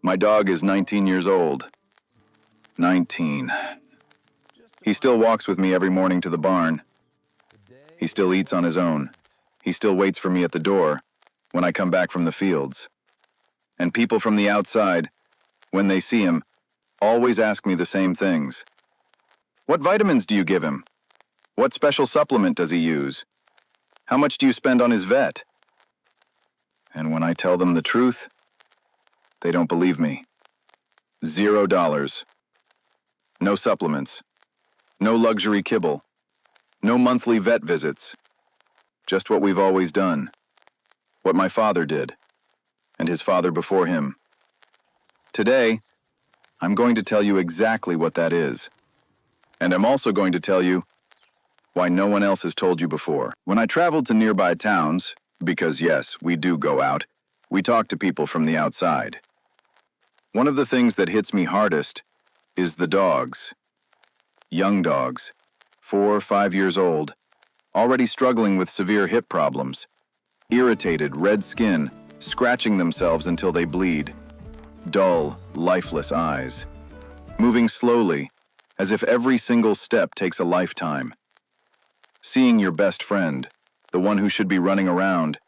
My dog is 19 years old. 19. He still walks with me every morning to the barn. He still eats on his own. He still waits for me at the door when I come back from the fields. And people from the outside, when they see him, always ask me the same things. What vitamins do you give him? What special supplement does he use? How much do you spend on his vet? And when I tell them the truth, they don't believe me. $0. No supplements. No luxury kibble. No monthly vet visits. Just what we've always done. What my father did. And his father before him. Today, I'm going to tell you exactly what that is. And I'm also going to tell you why no one else has told you before. When I traveled to nearby towns, because yes, we do go out, we talk to people from the outside. One of the things that hits me hardest is the dogs. Young dogs, 4 or 5 years old, already struggling with severe hip problems, irritated, red skin, scratching themselves until they bleed, dull, lifeless eyes, moving slowly, as if every single step takes a lifetime. Seeing your best friend, the one who should be running around,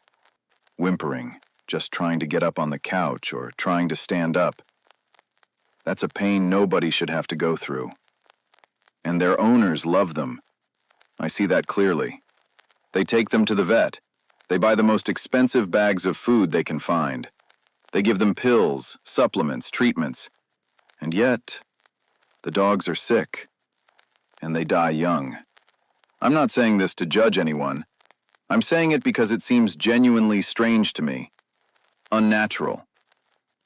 whimpering, just trying to get up on the couch or trying to stand up. That's a pain nobody should have to go through. And their owners love them. I see that clearly. They take them to the vet. They buy the most expensive bags of food they can find. They give them pills, supplements, treatments. And yet, the dogs are sick. And they die young. I'm not saying this to judge anyone. I'm saying it because it seems genuinely strange to me. Unnatural.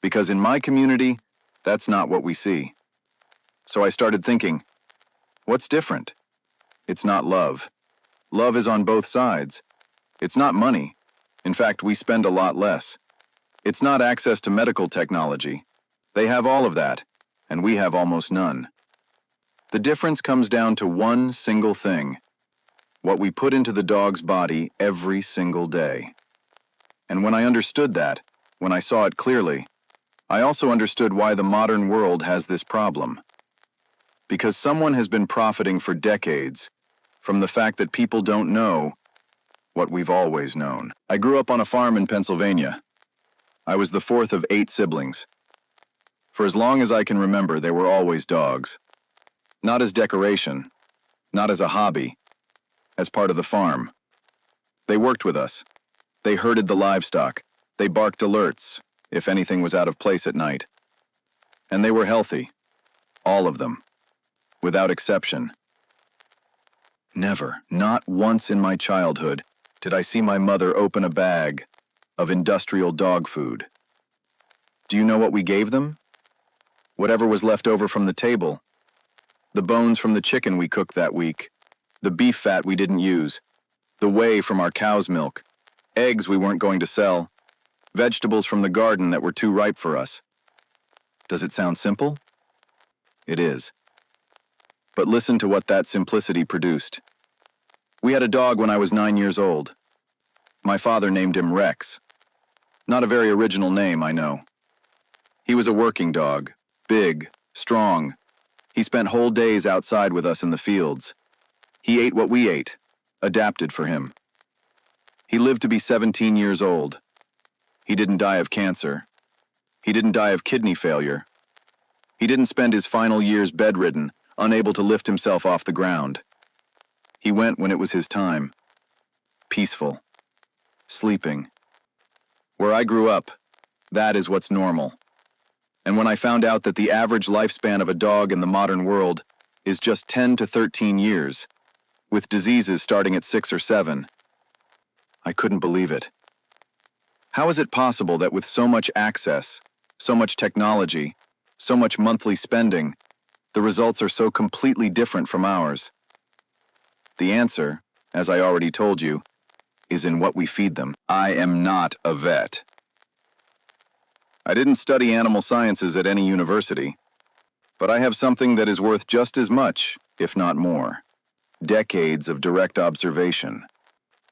Because in my community, that's not what we see. So I started thinking, what's different? It's not love. Love is on both sides. It's not money. In fact, we spend a lot less. It's not access to medical technology. They have all of that, and we have almost none. The difference comes down to one single thing: what we put into the dog's body every single day. And when I understood that, when I saw it clearly, I also understood why the modern world has this problem. Because someone has been profiting for decades from the fact that people don't know what we've always known. I grew up on a farm in Pennsylvania. I was the 4th of 8 siblings. For as long as I can remember, there were always dogs. Not as decoration, not as a hobby, as part of the farm. They worked with us. They herded the livestock. They barked alerts if anything was out of place at night. And they were healthy. All of them. Without exception. Never, not once in my childhood, did I see my mother open a bag of industrial dog food. Do you know what we gave them? Whatever was left over from the table. The bones from the chicken we cooked that week. The beef fat we didn't use. The whey from our cow's milk. Eggs we weren't going to sell. Vegetables from the garden that were too ripe for us. Does it sound simple? It is. But listen to what that simplicity produced. We had a dog when I was 9 years old. My father named him Rex. Not a very original name, I know. He was a working dog, big, strong. He spent whole days outside with us in the fields. He ate what we ate, adapted for him. He lived to be 17 years old. He didn't die of cancer. He didn't die of kidney failure. He didn't spend his final years bedridden, unable to lift himself off the ground. He went when it was his time. Peaceful. Sleeping. Where I grew up, that is what's normal. And when I found out that the average lifespan of a dog in the modern world is just 10 to 13 years, with diseases starting at 6 or 7, I couldn't believe it. How is it possible that with so much access, so much technology, so much monthly spending, the results are so completely different from ours? The answer, as I already told you, is in what we feed them. I am not a vet. I didn't study animal sciences at any university, but I have something that is worth just as much, if not more. Decades of direct observation,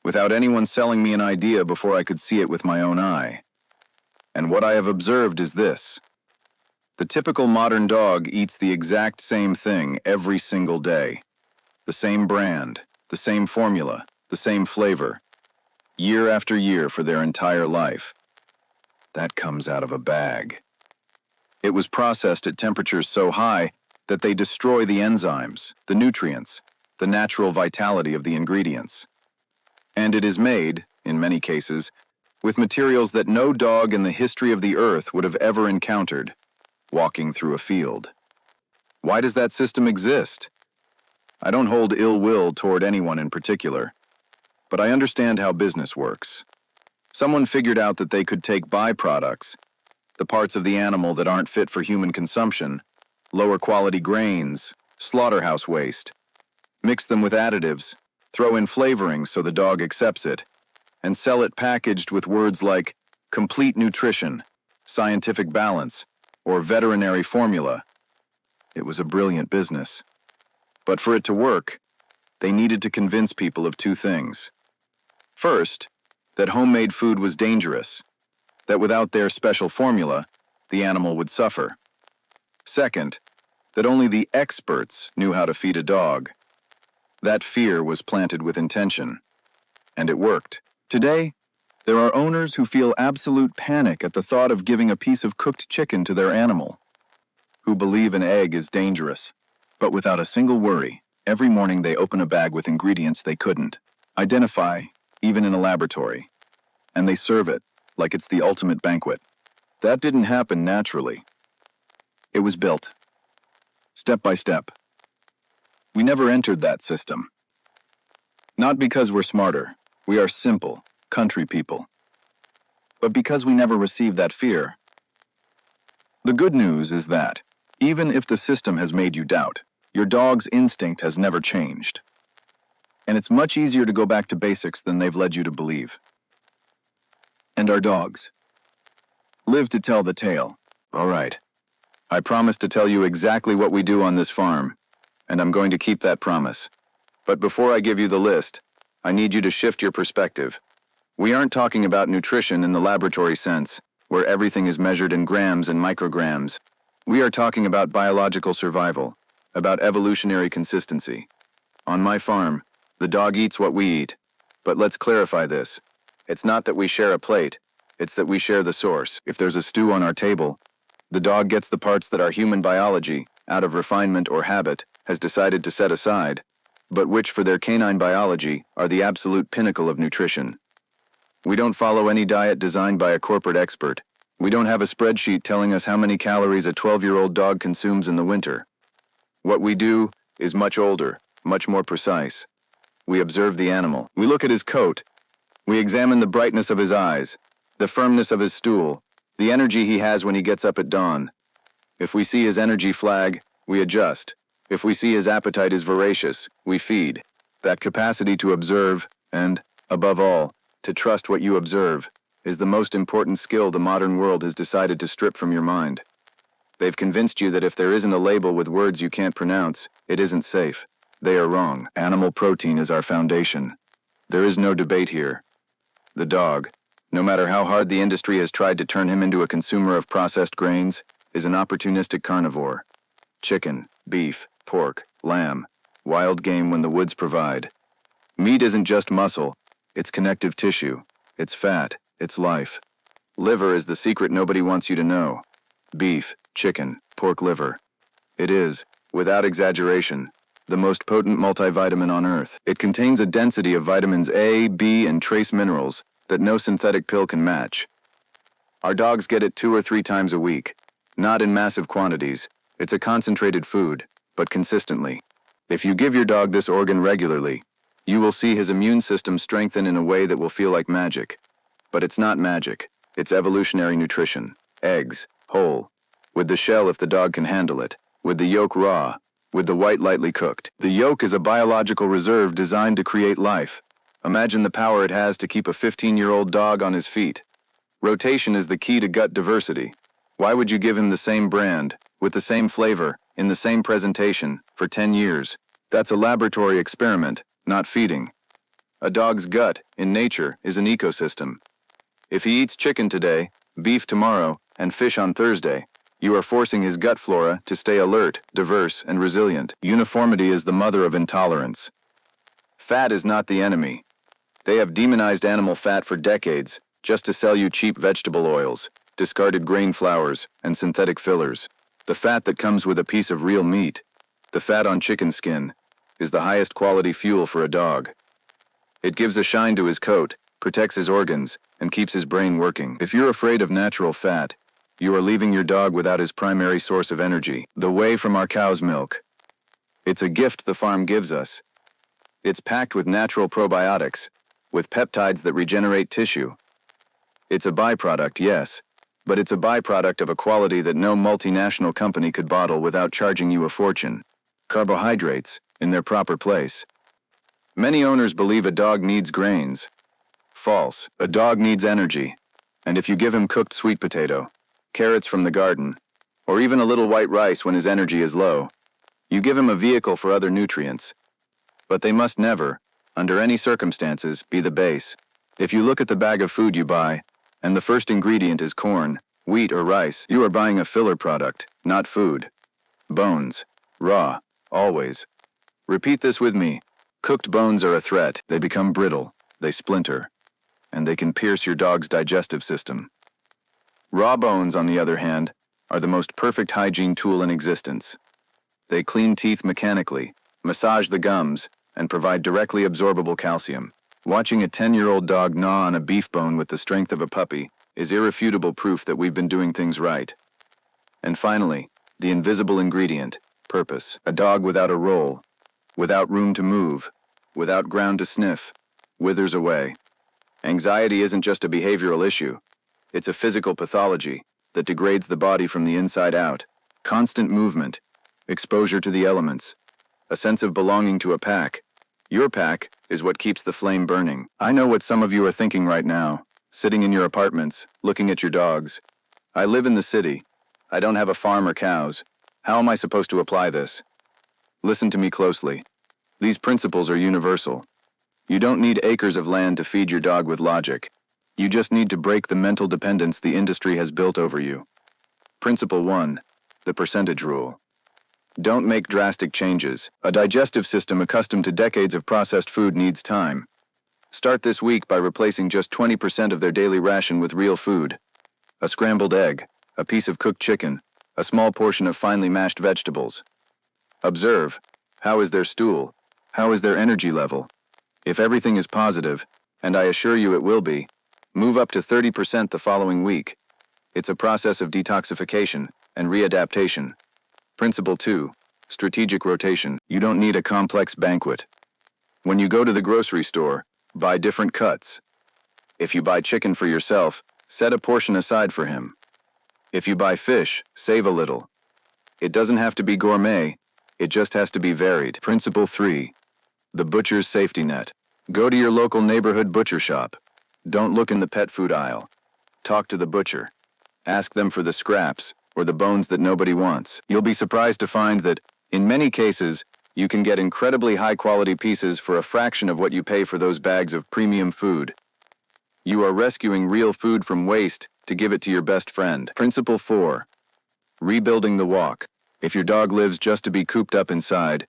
without anyone selling me an idea before I could see it with my own eye. And what I have observed is this: The typical modern dog eats the exact same thing every single day. The same brand, the same formula, the same flavor, year after year for their entire life. That comes out of a bag. It was processed at temperatures so high that they destroy the enzymes, the nutrients, the natural vitality of the ingredients. And it is made, in many cases, with materials that no dog in the history of the earth would have ever encountered, walking through a field. Why does that system exist? I don't hold ill will toward anyone in particular, but I understand how business works. Someone figured out that they could take byproducts, the parts of the animal that aren't fit for human consumption, lower quality grains, slaughterhouse waste, mix them with additives, throw in flavorings so the dog accepts it, and sell it packaged with words like complete nutrition, scientific balance, or veterinary formula. It was a brilliant business. But for it to work, they needed to convince people of two things. First, that homemade food was dangerous, that without their special formula, the animal would suffer. Second, that only the experts knew how to feed a dog. That fear was planted with intention, and it worked. Today, there are owners who feel absolute panic at the thought of giving a piece of cooked chicken to their animal, who believe an egg is dangerous, but without a single worry, every morning they open a bag with ingredients they couldn't identify, even in a laboratory, and they serve it like it's the ultimate banquet. That didn't happen naturally. It was built, step by step. We never entered that system. Not because we're smarter, we are simple, country people, but because we never received that fear. The good news is that, even if the system has made you doubt, your dog's instinct has never changed. And it's much easier to go back to basics than they've led you to believe. And our dogs live to tell the tale. All right. I promise to tell you exactly what we do on this farm, and I'm going to keep that promise. But before I give you the list, I need you to shift your perspective. We aren't talking about nutrition in the laboratory sense, where everything is measured in grams and micrograms. We are talking about biological survival, about evolutionary consistency. On my farm, the dog eats what we eat. But let's clarify this. It's not that we share a plate, it's that we share the source. If there's a stew on our table, the dog gets the parts that our human biology, out of refinement or habit, has decided to set aside, but which for their canine biology are the absolute pinnacle of nutrition. We don't follow any diet designed by a corporate expert. We don't have a spreadsheet telling us how many calories a 12-year-old dog consumes in the winter. What we do is much older, much more precise. We observe the animal. We look at his coat. We examine the brightness of his eyes, the firmness of his stool, the energy he has when he gets up at dawn. If we see his energy flag, we adjust. If we see his appetite is voracious, we feed. That capacity to observe, and, above all, to trust what you observe, is the most important skill the modern world has decided to strip from your mind. They've convinced you that if there isn't a label with words you can't pronounce, it isn't safe. They are wrong. Animal protein is our foundation. There is no debate here. The dog, no matter how hard the industry has tried to turn him into a consumer of processed grains, is an opportunistic carnivore. Chicken, beef, pork, lamb, wild game when the woods provide. Meat isn't just muscle, it's connective tissue, it's fat, it's life. Liver is the secret nobody wants you to know. Beef, chicken, pork liver. It is, without exaggeration, the most potent multivitamin on Earth. It contains a density of vitamins A, B, and trace minerals that no synthetic pill can match. Our dogs get it 2 or 3 times a week. Not in massive quantities. It's a concentrated food, but consistently. If you give your dog this organ regularly, you will see his immune system strengthen in a way that will feel like magic. But it's not magic. It's evolutionary nutrition. Eggs, whole. With the shell if the dog can handle it. With the yolk raw. With the white lightly cooked. The yolk is a biological reserve designed to create life. Imagine the power it has to keep a 15-year-old dog on his feet. Rotation is the key to gut diversity. Why would you give him the same brand, with the same flavor, in the same presentation, for 10 years? That's a laboratory experiment, not feeding. A dog's gut, in nature, is an ecosystem. If he eats chicken today, beef tomorrow, and fish on Thursday, You are forcing his gut flora to stay alert, diverse, and resilient. Uniformity is the mother of intolerance. Fat is not the enemy. They have demonized animal fat for decades, just to sell you cheap vegetable oils, discarded grain flours, and synthetic fillers. The fat that comes with a piece of real meat, the fat on chicken skin, is the highest quality fuel for a dog. It gives a shine to his coat, protects his organs, and keeps his brain working. If you're afraid of natural fat, you are leaving your dog without his primary source of energy, the whey from our cow's milk. It's a gift the farm gives us. It's packed with natural probiotics, with peptides that regenerate tissue. It's a byproduct, yes, but it's a byproduct of a quality that no multinational company could bottle without charging you a fortune. Carbohydrates, in their proper place. Many owners believe a dog needs grains. False. A dog needs energy. And if you give him cooked sweet potato, carrots from the garden, or even a little white rice when his energy is low, you give him a vehicle for other nutrients. But they must never, under any circumstances, be the base. If you look at the bag of food you buy, and the first ingredient is corn, wheat, or rice, you are buying a filler product, not food. Bones. Raw. Always. Repeat this with me. Cooked bones are a threat. They become brittle, they splinter, and they can pierce your dog's digestive system. Raw bones, on the other hand, are the most perfect hygiene tool in existence. They clean teeth mechanically, massage the gums, and provide directly absorbable calcium. Watching a 10-year-old dog gnaw on a beef bone with the strength of a puppy is irrefutable proof that we've been doing things right. And finally, the invisible ingredient, purpose. A dog without a role, without room to move, without ground to sniff, withers away. Anxiety isn't just a behavioral issue. It's a physical pathology that degrades the body from the inside out. Constant movement, exposure to the elements, a sense of belonging to a pack. Your pack is what keeps the flame burning. I know what some of you are thinking right now, sitting in your apartments, looking at your dogs. I live in the city. I don't have a farm or cows. How am I supposed to apply this? Listen to me closely. These principles are universal. You don't need acres of land to feed your dog with logic. You just need to break the mental dependence the industry has built over you. Principle 1. The percentage rule. Don't make drastic changes. A digestive system accustomed to decades of processed food needs time. Start this week by replacing just 20% of their daily ration with real food. A scrambled egg, a piece of cooked chicken, a small portion of finely mashed vegetables. Observe. How is their stool? How is their energy level? If everything is positive, and I assure you it will be, move up to 30% the following week. It's a process of detoxification and readaptation. Principle 2. Strategic rotation. You don't need a complex banquet. When you go to the grocery store, buy different cuts. If you buy chicken for yourself, set a portion aside for him. If you buy fish, save a little. It doesn't have to be gourmet, it just has to be varied. Principle 3. The butcher's safety net. Go to your local neighborhood butcher shop. Don't look in the pet food aisle. Talk to the butcher. Ask them for the scraps, or the bones that nobody wants. You'll be surprised to find that, in many cases, you can get incredibly high-quality pieces for a fraction of what you pay for those bags of premium food. You are rescuing real food from waste to give it to your best friend. Principle 4. Rebuilding the walk. If your dog lives just to be cooped up inside,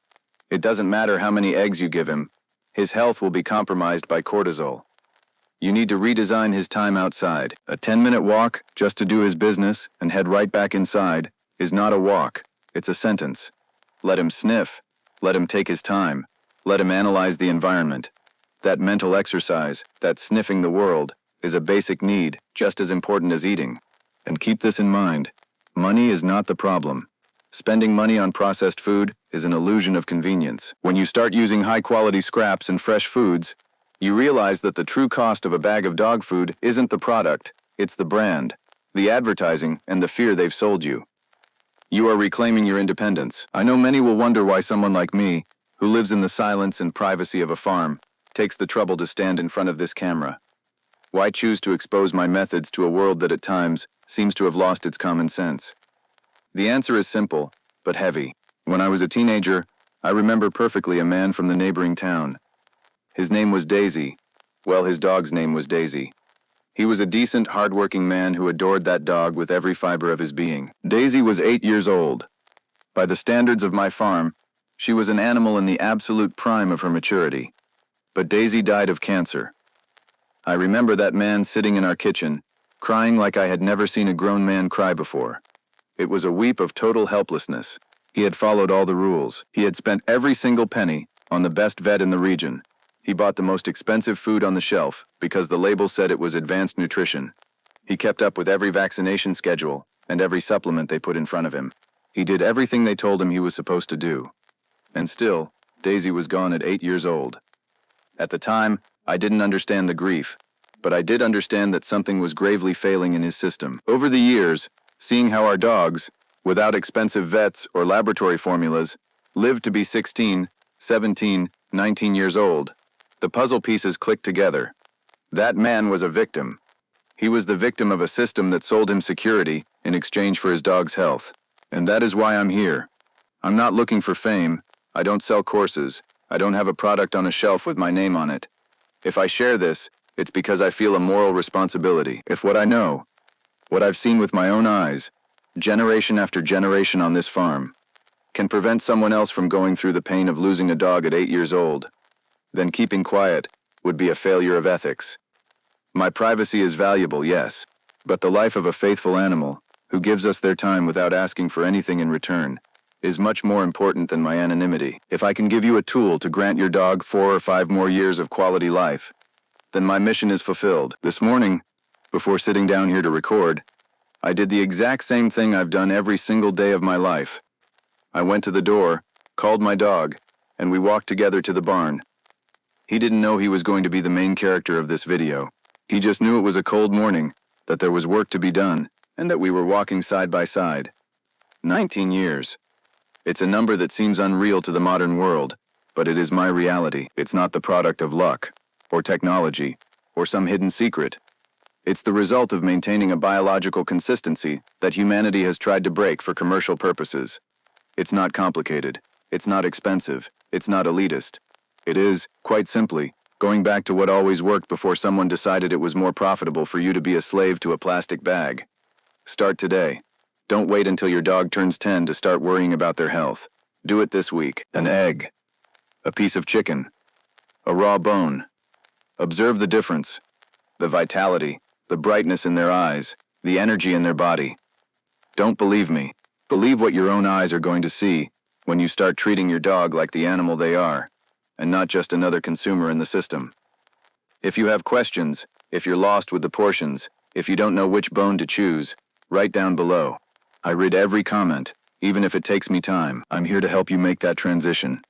it doesn't matter how many eggs you give him, his health will be compromised by cortisol. You need to redesign his time outside. A 10-minute walk, just to do his business and head right back inside, is not a walk, it's a sentence. Let him sniff, let him take his time, let him analyze the environment. That mental exercise, that sniffing the world, is a basic need, just as important as eating. And keep this in mind, money is not the problem. Spending money on processed food is an illusion of convenience. When you start using high-quality scraps and fresh foods, you realize that the true cost of a bag of dog food isn't the product, it's the brand, the advertising, and the fear they've sold you. You are reclaiming your independence. I know many will wonder why someone like me, who lives in the silence and privacy of a farm, takes the trouble to stand in front of this camera. Why choose to expose my methods to a world that at times seems to have lost its common sense? The answer is simple, but heavy. When I was a teenager, I remember perfectly a man from the neighboring town. His name was Daisy. Well, his dog's name was Daisy. He was a decent, hardworking man who adored that dog with every fiber of his being. Daisy was 8 years old. By the standards of my farm, she was an animal in the absolute prime of her maturity. But Daisy died of cancer. I remember that man sitting in our kitchen, crying like I had never seen a grown man cry before. It was a weep of total helplessness. He had followed all the rules. He had spent every single penny on the best vet in the region. He bought the most expensive food on the shelf because the label said it was advanced nutrition. He kept up with every vaccination schedule and every supplement they put in front of him. He did everything they told him he was supposed to do. And still, Daisy was gone at 8 years old. At the time, I didn't understand the grief, but I did understand that something was gravely failing in his system. Over the years, seeing how our dogs, without expensive vets or laboratory formulas, lived to be 16, 17, 19 years old, the puzzle pieces clicked together. That man was a victim. He was the victim of a system that sold him security in exchange for his dog's health. And that is why I'm here. I'm not looking for fame. I don't sell courses. I don't have a product on a shelf with my name on it. If I share this, it's because I feel a moral responsibility. If what I know, what I've seen with my own eyes, generation after generation on this farm, can prevent someone else from going through the pain of losing a dog at 8 years old, then keeping quiet would be a failure of ethics. My privacy is valuable, yes, but the life of a faithful animal, who gives us their time without asking for anything in return, is much more important than my anonymity. If I can give you a tool to grant your dog 4 or 5 more years of quality life, then my mission is fulfilled. This morning, before sitting down here to record, I did the exact same thing I've done every single day of my life. I went to the door, called my dog, and we walked together to the barn. He didn't know he was going to be the main character of this video. He just knew it was a cold morning, that there was work to be done, and that we were walking side by side. 19 years. It's a number that seems unreal to the modern world, but it is my reality. It's not the product of luck, or technology, or some hidden secret. It's the result of maintaining a biological consistency that humanity has tried to break for commercial purposes. It's not complicated. It's not expensive. It's not elitist. It is, quite simply, going back to what always worked before someone decided it was more profitable for you to be a slave to a plastic bag. Start today. Don't wait until your dog turns 10 to start worrying about their health. Do it this week. An egg. A piece of chicken. A raw bone. Observe the difference. The vitality, the brightness in their eyes, the energy in their body. Don't believe me. Believe what your own eyes are going to see when you start treating your dog like the animal they are, and not just another consumer in the system. If you have questions, if you're lost with the portions, if you don't know which bone to choose, write down below. I read every comment, even if it takes me time. I'm here to help you make that transition.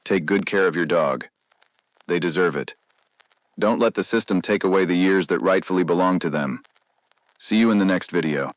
Take good care of your dog. They deserve it. Don't let the system take away the years that rightfully belong to them. See you in the next video.